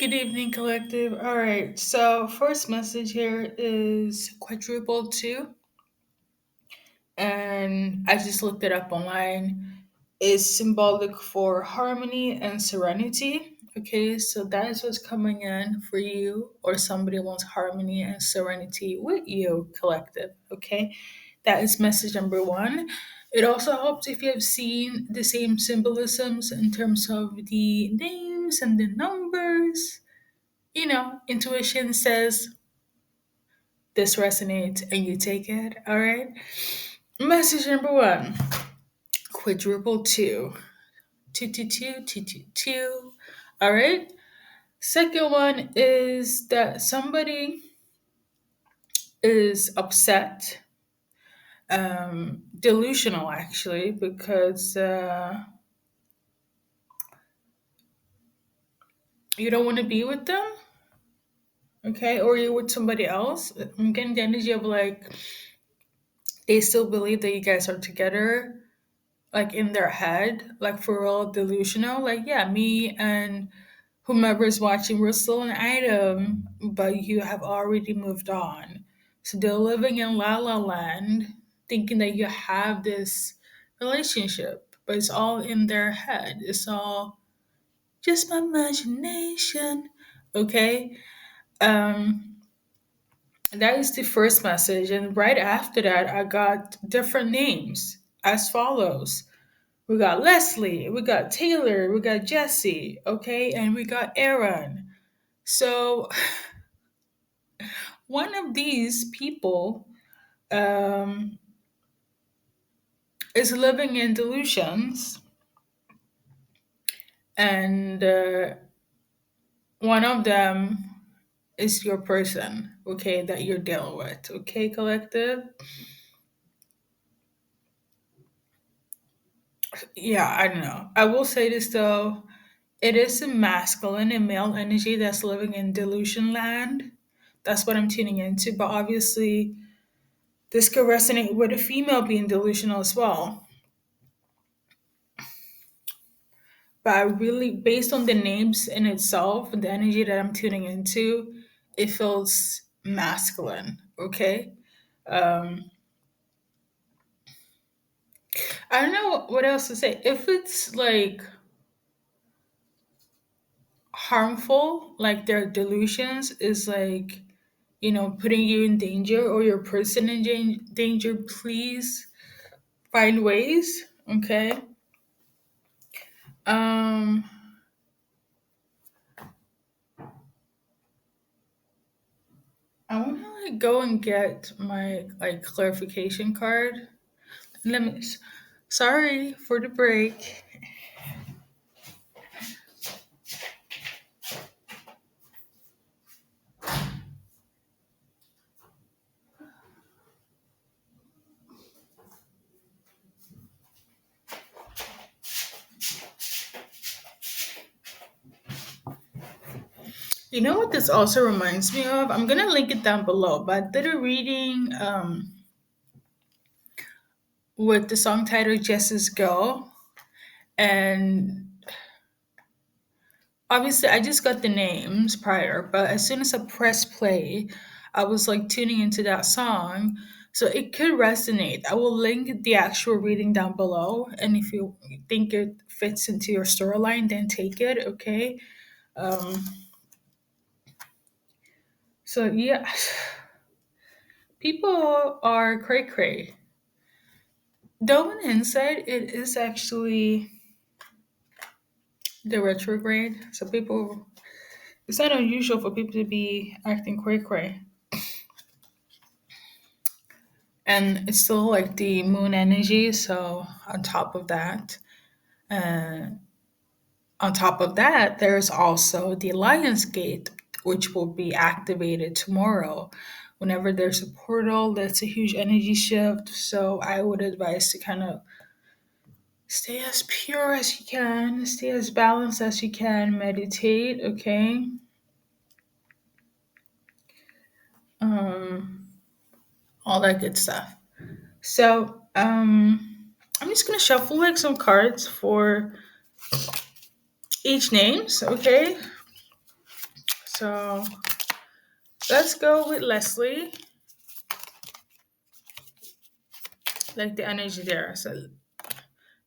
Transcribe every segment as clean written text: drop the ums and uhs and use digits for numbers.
Good evening, collective. All right, so first message here is quadruple two, and I just looked it up online. Is symbolic for harmony and serenity. Okay, so that is what's coming in for you, or somebody wants harmony and serenity with you, collective. Okay, that is message number one. It also helps if you have seen the same symbolisms in terms of the names and the numbers. Intuition says this resonates and you take it. All right. Message number one, quadruple two. Two, two, two, two, two, two. All right. Second one is that somebody is upset, delusional actually, because you don't want to be with them. Okay. Or you're with somebody else. I'm getting the energy of like they still believe that you guys are together, like in their head, like for real delusional. Like, yeah, me and whomever is watching, we're still an item, but you have already moved on. So they're living in la la land, thinking that you have this relationship, but it's all in their head. It's all just my imagination. Okay. Um, that is the first message. And right after that, I got different names as follows. We got Leslie, we got Taylor, we got Jesse, okay, and we got Aaron. So one of these people um, is living in delusions, and one of them is your person, okay, that you're dealing with, okay, collective. Yeah, I don't know. I will say this though. It is a masculine and male energy that's living in delusion land. That's what I'm tuning into. But obviously, this could resonate with a female being delusional as well. But I really, based on the names in itself and the energy that I'm tuning into, it feels masculine. Okay. Um, I don't know what else to say. If it's like harmful, like their delusions is like, putting you in danger or your person in danger, please find ways. Okay. Um, I want to like go and get my like clarification card. Let me. Sorry for the break. You know what this also reminds me of? I'm gonna link it down below. But I did a reading with the song title "Jess's Girl," and obviously I just got the names prior. But as soon as I press play, I was like tuning into that song, so it could resonate. I will link the actual reading down below, and if you think it fits into your storyline, then take it. Okay. Um, so yeah, people are cray cray. Though on inside, it is actually the retrograde. So people, it's not unusual for people to be acting cray cray. And it's still like the moon energy. So uh, on top of that, there's also the Lion's Gate, which will be activated tomorrow. Whenever there's a portal, that's a huge energy shift. So I would advise to kind of stay as pure as you can, stay as balanced as you can, meditate, okay? Um, all that good stuff. So, I'm just gonna shuffle like some cards for each names, okay? So let's go with Leslie, like the energy there. So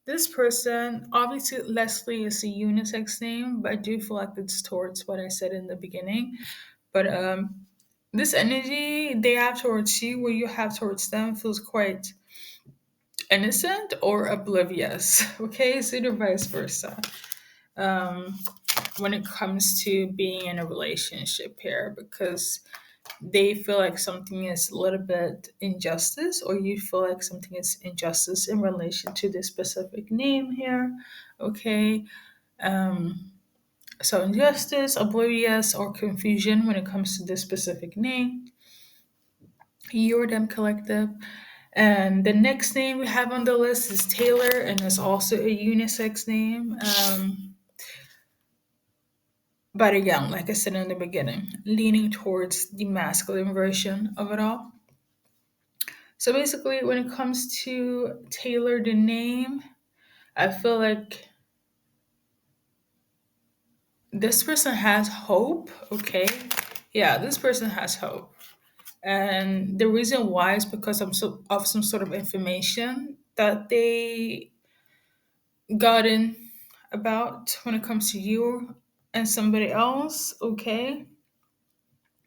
this person, obviously Leslie is a unisex name, but I do feel like it's towards what I said in the beginning. But this energy they have towards you, what you have towards them, feels quite innocent or oblivious. Okay, so either vice versa. Um, when it comes to being in a relationship here, because they feel like something is a little bit injustice, or you feel like something is injustice in relation to this specific name here. Okay. Um, so injustice, oblivious, or confusion when it comes to this specific name. You or them collective. And the next name we have on the list is Taylor, and it's also a unisex name. But again, like I said in the beginning, leaning towards the masculine version of it all. So basically, when it comes to Taylor, the name, I feel like this person has hope. Okay. Yeah, this person has hope. And the reason why is because of some sort of information that they gotten about when it comes to you and somebody else. Okay.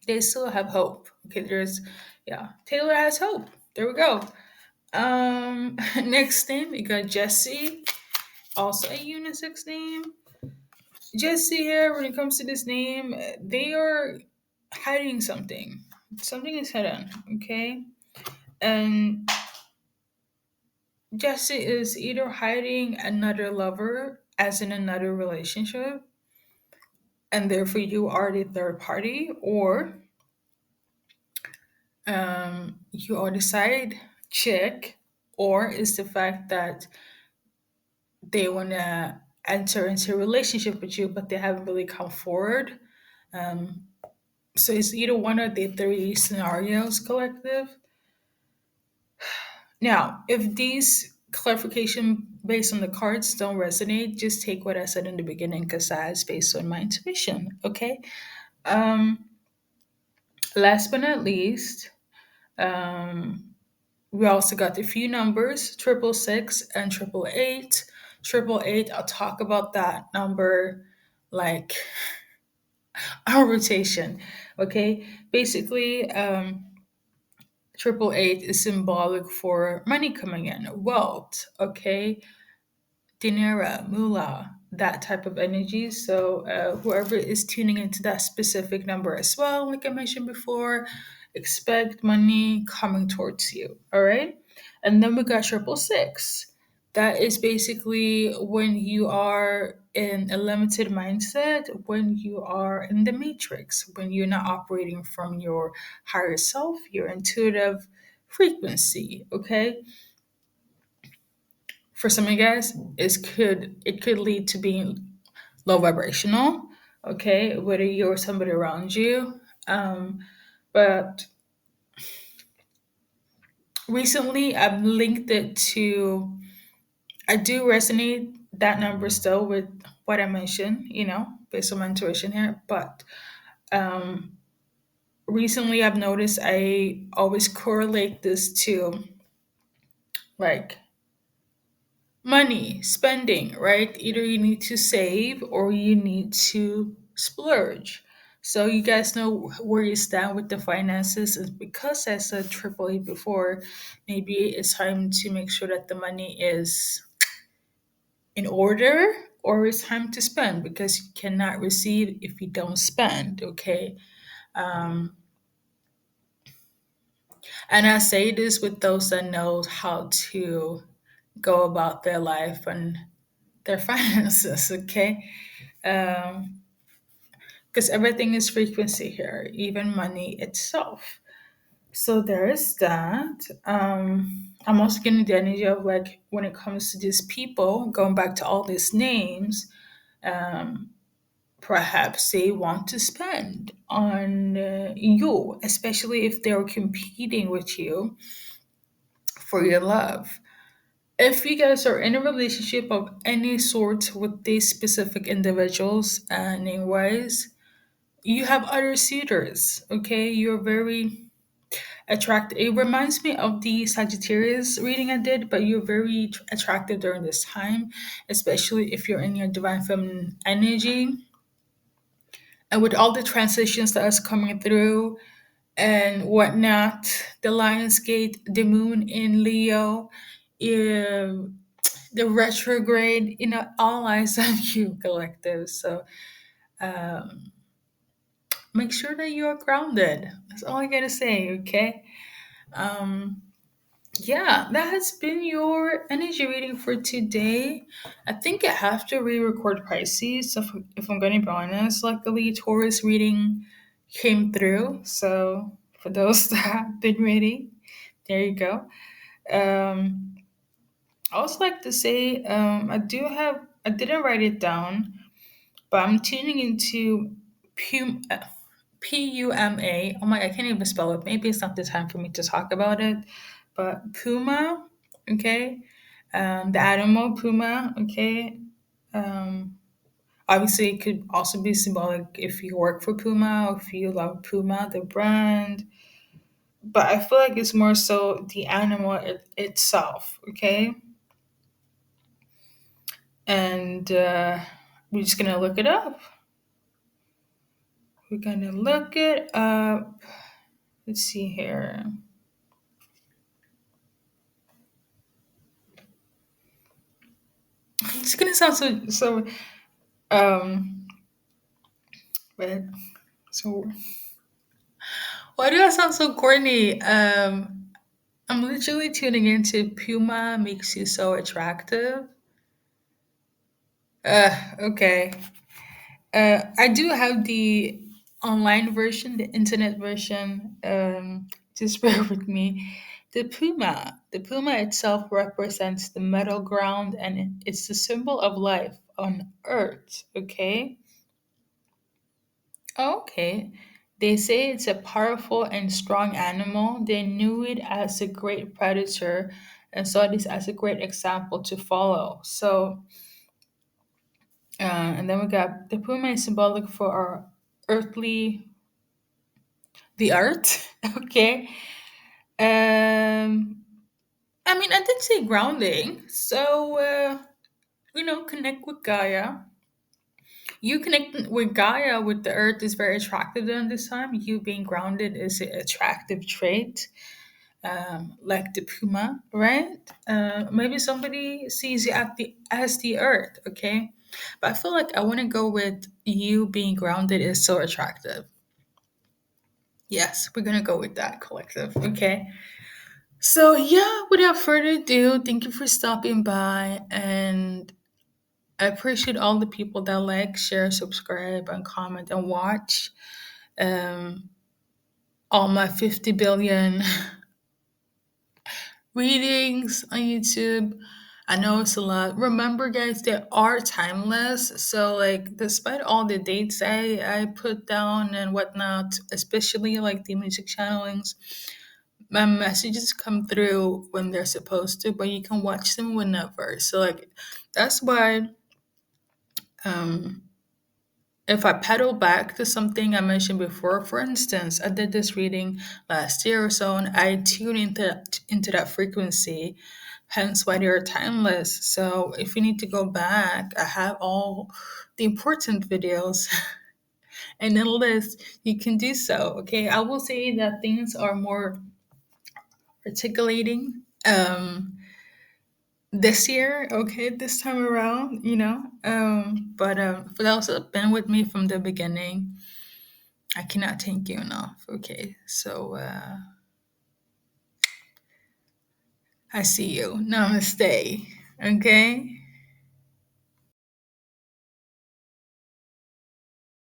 They still have hope. Okay. Yeah, Taylor has hope. There we go. Next name, we got Jesse, also a unisex name. Jesse here, when it comes to this name, they are hiding something. Something is hidden, okay? And Jesse is either hiding another lover, as in another relationship, and therefore you are the third party, or you are the side chick, or is the fact that they want to enter into a relationship with you, but they haven't really come forward. Um, so it's either one of the three scenarios, collective. Now, if these clarification based on the cards don't resonate, just take what I said in the beginning because that's based on my intuition. Okay. Um, last but not least, um, we also got the few numbers 666 and 888. 888, I'll talk about that number like our rotation. Okay. Basically, 888 is symbolic for money coming in, wealth. Okay. Dinero, moolah, that type of energy. So whoever is tuning into that specific number as well, like I mentioned before, expect money coming towards you. All right. And then we got 666. That is basically when you are in a limited mindset, when you are in the matrix, when you're not operating from your higher self, your intuitive frequency. Okay. For some of you guys, it could lead to being low vibrational, okay, whether you or somebody around you. But recently I've linked it to, I do resonate that number still with what I mentioned, based on my intuition here. But um, recently I've noticed I always correlate this to like money, spending, right? Either you need to save or you need to splurge. So you guys know where you stand with the finances. And because I said triple A before, maybe it's time to make sure that the money is in order, or it's time to spend because you cannot receive if you don't spend. Okay. Um, and I say this with those that know how to go about their life and their finances. Okay. Um, because everything is frequency here, even money itself. So there is that. I'm also getting the energy of like when it comes to these people, going back to all these names, um, perhaps they want to spend on you, especially if they're competing with you for your love. If you guys are in a relationship of any sort with these specific individuals, name wise, you have other suitors. Okay, you're very attractive. It reminds me of the Sagittarius reading I did, but you're very attractive during this time, especially if you're in your divine feminine energy. And with all the transitions that is coming through and whatnot, the Lionsgate, the moon in Leo, uh, the retrograde, all eyes on you, collective. So um, make sure that you are grounded. That's all I gotta say, okay? Um, Yeah, that has been your energy reading for today. I think I have to re-record Pisces if I'm going to be honest. Luckily, Taurus reading came through. So for those that have been ready, there you go. Um, I also like to say I didn't write it down, but I'm tuning into PUMA. Oh my, I can't even spell it. Maybe it's not the time for me to talk about it. But Puma, okay, the animal Puma, okay. Um, Obviously, it could also be symbolic if you work for Puma or if you love Puma, the brand. But I feel like it's more so the animal itself, okay. And we're just gonna look it up. We're gonna look it up. Let's see here. It's gonna sound um but so why do I sound so corny? I'm literally tuning into Puma makes you so attractive. Okay. I do have the online version, the internet version. Just bear with me. The puma itself represents the metal ground, and it's the symbol of life on Earth. Okay. Okay. They say it's a powerful and strong animal. They knew it as a great predator and saw this as a great example to follow. So, and then we got the puma is symbolic for our earthly, the earth. Okay. Um, I mean, I did say grounding. So, connect with Gaia. You connecting with Gaia, with the earth, is very attractive during this time. You being grounded is an attractive trait, like the puma, right? Maybe somebody sees you as the earth, okay? But I feel like I want to go with you being grounded is so attractive. Yes, we're gonna go with that, collective, okay? So yeah, without further ado, thank you for stopping by, and I appreciate all the people that like, share, subscribe, and comment and watch. Um, all my 50 billion readings on YouTube. I know it's a lot. Remember, guys, they are timeless. So, like, despite all the dates I put down and whatnot, especially like the music channelings, my messages come through when they're supposed to, but you can watch them whenever. So, like, that's why um, if I pedal back to something I mentioned before, for instance, I did this reading last year or so, and I tuned into that frequency, hence why they are timeless. So if you need to go back, I have all the important videos and a list. You can do so. Okay, I will say that things are more articulating this year. Okay, this time around, but for those that have been with me from the beginning, I cannot thank you enough. Okay, so I see you. Namaste. Okay.